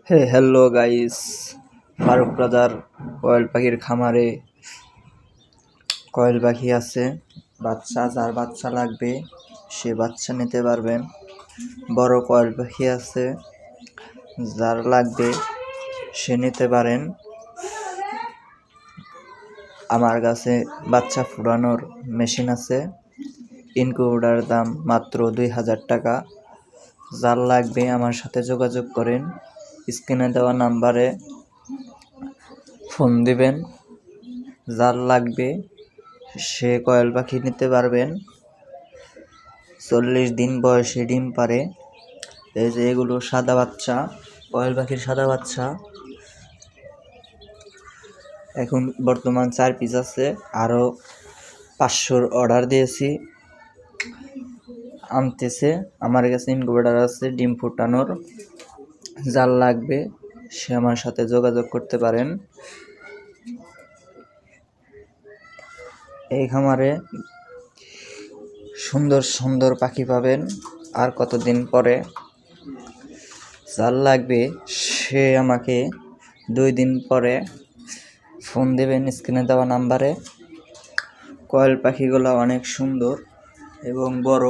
Hello guys, Farooq brother কয়েল পাখির খামারে কয়েল পাখি আছে। যার বাচ্চা লাগবে সে বাচ্চা নিতে পারবেন। বড় কয়েল পাখি আছে, যার লাগবে সে নিতে পারেন। আমার কাছে বাচ্চা ফুটানোর মেশিন আছে। ইনকিউবেটরের দাম মাত্র 2000 টাকা। যার লাগবে আমার সাথে যোগাযোগ করেন। স্ক্রিনে দেওয়া নাম্বারে ফোন দিবেন। যার লাগবে সে কয়েল পাখি নিতে পারবেন। 40 দিন বয়সে ডিম পারে। এই যে এগুলো সাদা বাচ্চা, কয়েল পাখির সাদা বাচ্চা। এখন বর্তমান 4 পিস আছে, আরও 500 অর্ডার দিয়েছি, আনতেছে। আমার কাছে ইনকিউবেটর আছে ডিম ফুটানোর। যার লাগবে সে আমার সাথে যোগাযোগ করতে পারেন। এই খামারে সুন্দর সুন্দর পাখি পাবেন আর কতদিন পরে। যার লাগবে সে আমাকে 2 দিন পরে ফোন দেবেন স্ক্রিনে দেওয়া নাম্বারে। কয়েল পাখিগুলো অনেক সুন্দর এবং বড়।